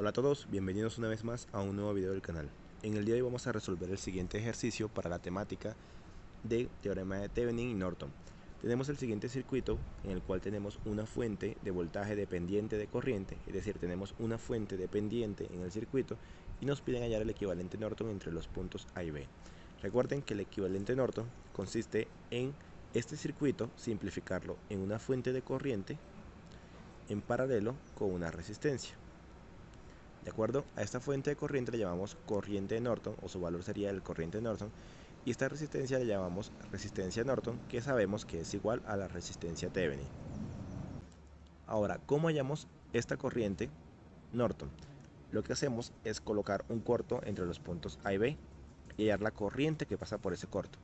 Hola a todos, bienvenidos una vez más a un nuevo video del canal. En el día de hoy vamos a resolver el siguiente ejercicio para la temática de teorema de Thevenin y Norton. Tenemos el siguiente circuito en el cual tenemos una fuente de voltaje dependiente de corriente, es decir, tenemos una fuente dependiente en el circuito y nos piden hallar el equivalente Norton entre los puntos A y B. Recuerden que el equivalente Norton consiste en este circuito simplificarlo en una fuente de corriente en paralelo con una resistencia. De acuerdo, a esta fuente de corriente le llamamos corriente de Norton, o su valor sería el corriente de Norton, y esta resistencia le llamamos resistencia Norton, que sabemos que es igual a la resistencia Thevenin. Ahora, ¿cómo hallamos esta corriente Norton? Lo que hacemos es colocar un corto entre los puntos A y B y hallar la corriente que pasa por ese corto.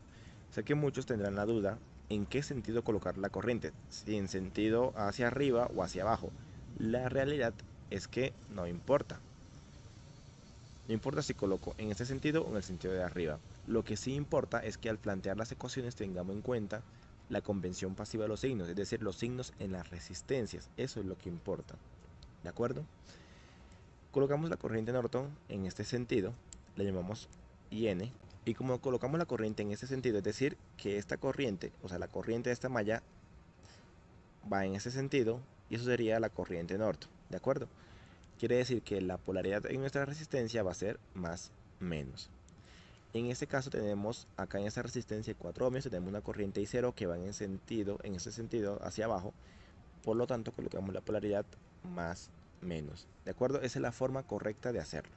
Sé que muchos tendrán la duda en qué sentido colocar la corriente, si en sentido hacia arriba o hacia abajo. La realidad es que no importa. No importa si coloco en este sentido o en el sentido de arriba. Lo que sí importa es que al plantear las ecuaciones tengamos en cuenta la convención pasiva de los signos, es decir, los signos en las resistencias. Eso es lo que importa. ¿De acuerdo? Colocamos la corriente Norton en este sentido, le llamamos IN, y como colocamos la corriente en este sentido, es decir, que esta corriente, o sea, la corriente de esta malla va en ese sentido, y eso sería la corriente Norton. ¿De acuerdo? Quiere decir que la polaridad en nuestra resistencia va a ser más menos. En este caso tenemos acá en esta resistencia 4 ohmios, tenemos una corriente I0 que va en ese sentido hacia abajo, por lo tanto colocamos la polaridad más menos. ¿De acuerdo? Esa es la forma correcta de hacerlo.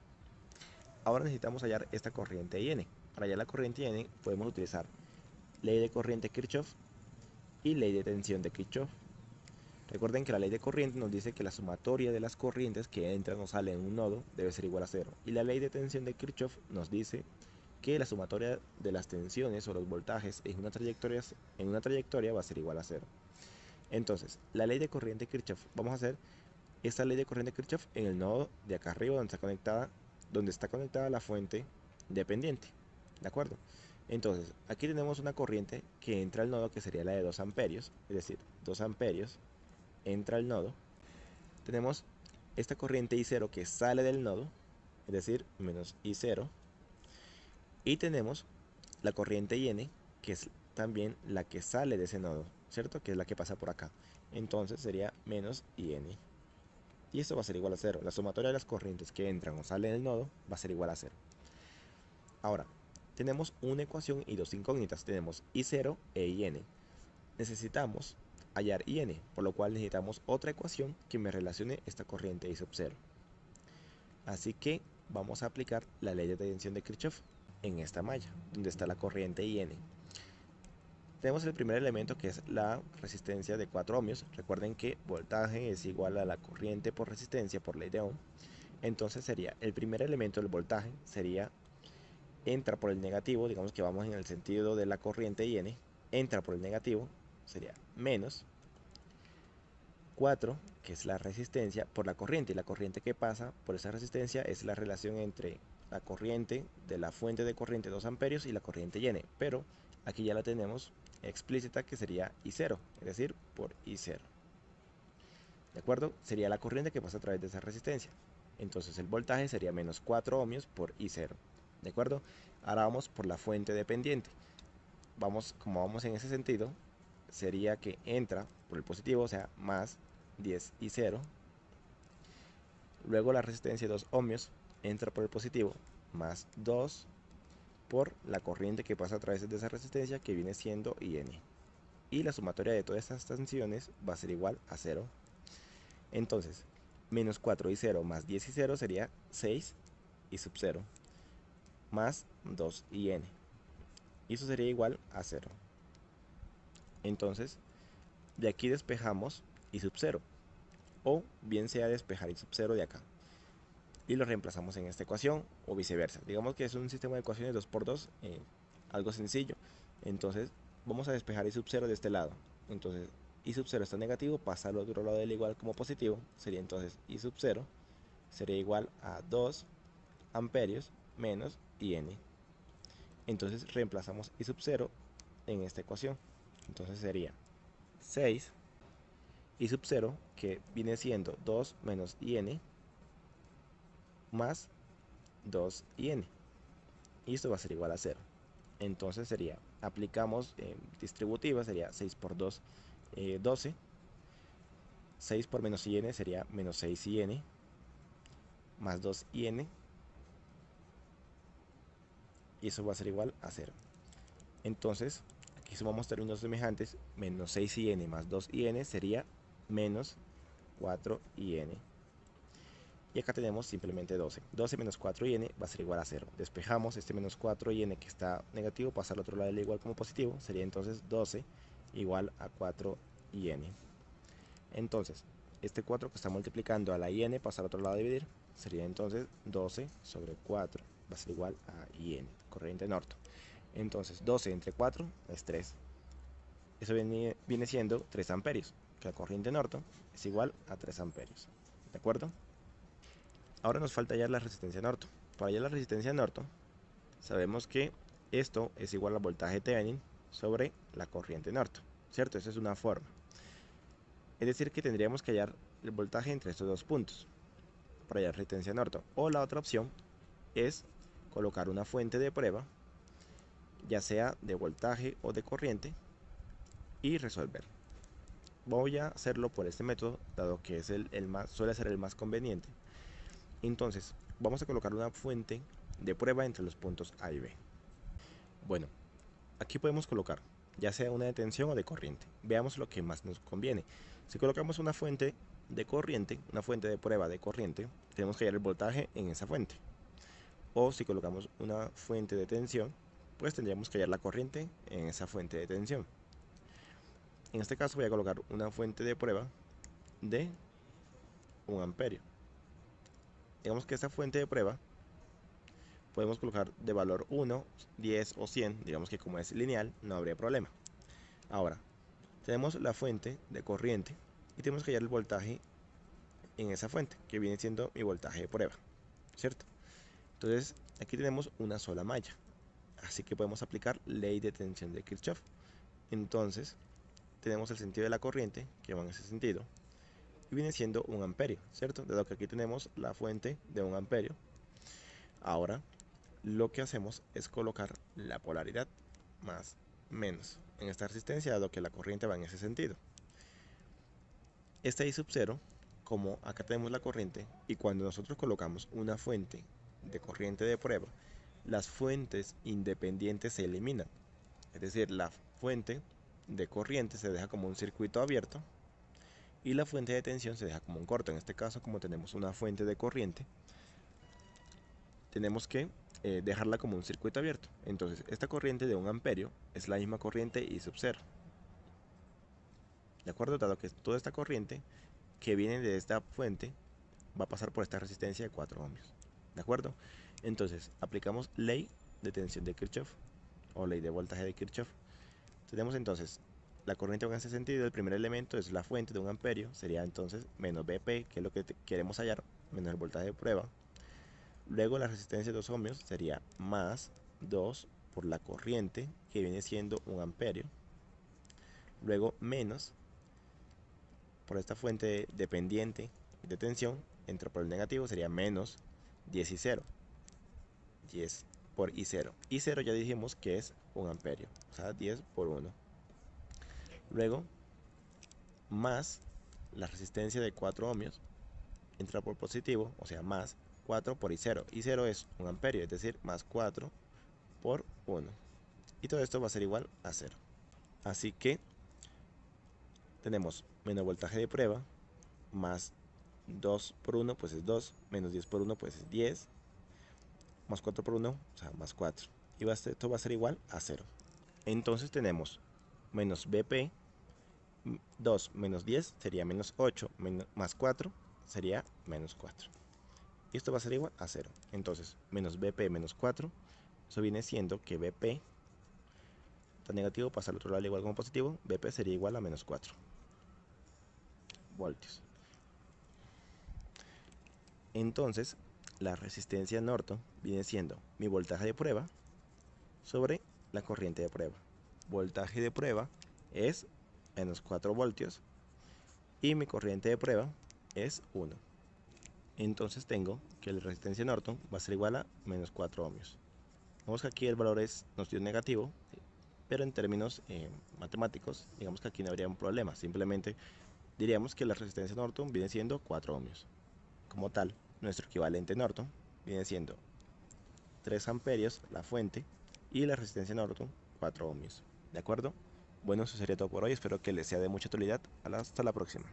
Ahora necesitamos hallar esta corriente IN. Para hallar la corriente IN podemos utilizar ley de corriente Kirchhoff y ley de tensión de Kirchhoff. Recuerden que la ley de corriente nos dice que la sumatoria de las corrientes que entran o salen en un nodo debe ser igual a 0. Y la ley de tensión de Kirchhoff nos dice que la sumatoria de las tensiones o los voltajes en una trayectoria va a ser igual a 0. Entonces, la ley de corriente Kirchhoff, vamos a hacer esta ley de corriente Kirchhoff en el nodo de acá arriba donde está conectada la fuente dependiente. ¿De acuerdo? Entonces, aquí tenemos una corriente que entra al nodo que sería la de 2 amperios, es decir, 2 amperios entra al nodo. Tenemos esta corriente I0 que sale del nodo, es decir, menos I0. Y tenemos la corriente IN, que es también la que sale de ese nodo, ¿cierto? Que es la que pasa por acá. Entonces sería menos IN. Y esto va a ser igual a 0. La sumatoria de las corrientes que entran o salen del nodo va a ser igual a 0. Ahora, tenemos una ecuación y dos incógnitas. Tenemos I0 e IN. Necesitamos hallar IN, por lo cual necesitamos otra ecuación que me relacione esta corriente I sub 0. Así que vamos a aplicar la ley de tensión de Kirchhoff en esta malla, donde está la corriente IN. Tenemos el primer elemento que es la resistencia de 4 ohmios. Recuerden que voltaje es igual a la corriente por resistencia por ley de Ohm. Entonces sería el primer elemento del voltaje, entra por el negativo, digamos que vamos en el sentido de la corriente IN, entra por el negativo, sería menos 4, que es la resistencia por la corriente, y la corriente que pasa por esa resistencia es la relación entre la corriente de la fuente de corriente 2 amperios y la corriente IN, pero aquí ya la tenemos explícita que sería I0, es decir, por I0. ¿De acuerdo? Sería la corriente que pasa a través de esa resistencia. Entonces el voltaje sería menos 4 ohmios por I0. ¿De acuerdo? Ahora vamos por la fuente dependiente. Como vamos en ese sentido, sería que entra por el positivo, o sea, más 10 I0. Luego la resistencia de 2 ohmios entra por el positivo, más 2 por la corriente que pasa a través de esa resistencia, que viene siendo IN. Y la sumatoria de todas estas tensiones va a ser igual a 0. Entonces, menos 4 y 0 más 10 y 0 sería 6 y sub 0 más 2 y n. Y eso sería igual a 0. Entonces, de aquí despejamos y sub 0. O bien sea despejar y sub 0 de acá. Y lo reemplazamos en esta ecuación o viceversa. Digamos que es un sistema de ecuaciones 2×2, algo sencillo. Entonces, vamos a despejar y sub 0 de este lado. Entonces, y sub 0 está negativo, pasa al otro lado del igual como positivo. Sería entonces y sub 0 sería igual a 2 amperios menos IN. Entonces reemplazamos I sub 0 en esta ecuación. Entonces sería 6 I sub 0, que viene siendo 2 menos IN, más 2n. Y esto va a ser igual a 0. Entonces sería, aplicamos distributiva, sería 6 por 2, 12. 6 por menos in sería menos 6in más 2in. Y eso va a ser igual a 0. Entonces, aquí sumamos términos semejantes. Menos 6in más 2in sería menos 4in. Y acá tenemos simplemente 12. 12 menos 4in va a ser igual a 0. Despejamos este menos 4in que está negativo, pasa al otro lado del igual como positivo. Sería entonces 12 igual a 4in. Entonces, este 4 que está multiplicando a la in pasa al otro lado a dividir. Sería entonces 12 sobre 4 va a ser igual a in, corriente Norton. Entonces 12 entre 4 es 3. Eso viene siendo 3 amperios, que la corriente Norton es igual a 3 amperios. ¿De acuerdo? Ahora nos falta hallar la resistencia Norton. Para hallar la resistencia Norton, sabemos que esto es igual al voltaje Thevenin sobre la corriente Norton, ¿cierto? Esa es una forma. Es decir, que tendríamos que hallar el voltaje entre estos dos puntos para hallar resistencia Norton. O la otra opción es colocar una fuente de prueba, ya sea de voltaje o de corriente, y resolver. Voy a hacerlo por este método, dado que es suele ser el más conveniente. Entonces, vamos a colocar una fuente de prueba entre los puntos A y B. Bueno, aquí podemos colocar ya sea una de tensión o de corriente. Veamos lo que más nos conviene. Si colocamos una fuente de corriente, una fuente de prueba de corriente, tenemos que hallar el voltaje en esa fuente. O si colocamos una fuente de tensión, pues tendríamos que hallar la corriente en esa fuente de tensión. En este caso voy a colocar una fuente de prueba de 1 amperio. Digamos que esta fuente de prueba podemos colocar de valor 1, 10 o 100, digamos que como es lineal no habría problema. Ahora, tenemos la fuente de corriente y tenemos que hallar el voltaje en esa fuente, que viene siendo mi voltaje de prueba, ¿cierto? Entonces, aquí tenemos una sola malla, así que podemos aplicar ley de tensión de Kirchhoff. Entonces, tenemos el sentido de la corriente, que va en ese sentido, y viene siendo 1 amperio, ¿cierto? Dado que aquí tenemos la fuente de 1 amperio. Ahora, lo que hacemos es colocar la polaridad más menos en esta resistencia, dado que la corriente va en ese sentido. Este I sub 0, como acá tenemos la corriente, y cuando nosotros colocamos una fuente de corriente de prueba, las fuentes independientes se eliminan. Es decir, la fuente de corriente se deja como un circuito abierto y la fuente de tensión se deja como un corto. En este caso, como tenemos una fuente de corriente, tenemos que dejarla como un circuito abierto. Entonces, esta corriente de 1 amperio es la misma corriente I sub 0. ¿De acuerdo? Dado que toda esta corriente que viene de esta fuente va a pasar por esta resistencia de 4 ohmios. ¿De acuerdo? Entonces, aplicamos ley de tensión de Kirchhoff o ley de voltaje de Kirchhoff. Tenemos entonces la corriente en ese sentido. El primer elemento es la fuente de 1 amperio, sería entonces menos Vp, que es lo que queremos hallar, menos el voltaje de prueba. Luego la resistencia de 2 ohmios sería más 2 por la corriente, que viene siendo 1 amperio. Luego menos por esta fuente dependiente de tensión, entra por el negativo, sería menos 10 y 0. 10 por I0. I0 ya dijimos que es 1 amperio, o sea 10 por 1. Luego, más la resistencia de 4 ohmios, entra por positivo, o sea más 4 por I0. I0 es 1 amperio, es decir, más 4 por 1. Y todo esto va a ser igual a 0. Así que tenemos menos voltaje de prueba, más 2 por 1, pues es 2, menos 10 por 1, pues es 10, más 4 por 1, o sea, más 4. Y esto va a ser igual a 0. Entonces tenemos menos Vp, 2 menos 10 sería menos 8, más 4 sería menos 4. Y esto va a ser igual a 0. Entonces, menos Vp menos 4, eso viene siendo que Vp, tan negativo pasa al otro lado igual como positivo, Vp sería igual a menos 4 voltios. Entonces, la resistencia Norton viene siendo mi voltaje de prueba sobre la corriente de prueba. Voltaje de prueba es menos 4 voltios y mi corriente de prueba es 1. entonces tengo que la resistencia Norton va a ser igual a menos 4 ohmios. Vemos que aquí el valor nos dio negativo, pero en términos matemáticos, digamos que aquí no habría un problema. Simplemente diríamos que la resistencia Norton viene siendo 4 ohmios. Como tal, nuestro equivalente Norton viene siendo 3 amperios la fuente y la resistencia Norton 4 ohmios. ¿De acuerdo? Bueno, eso sería todo por hoy. Espero que les sea de mucha utilidad. Hasta la próxima.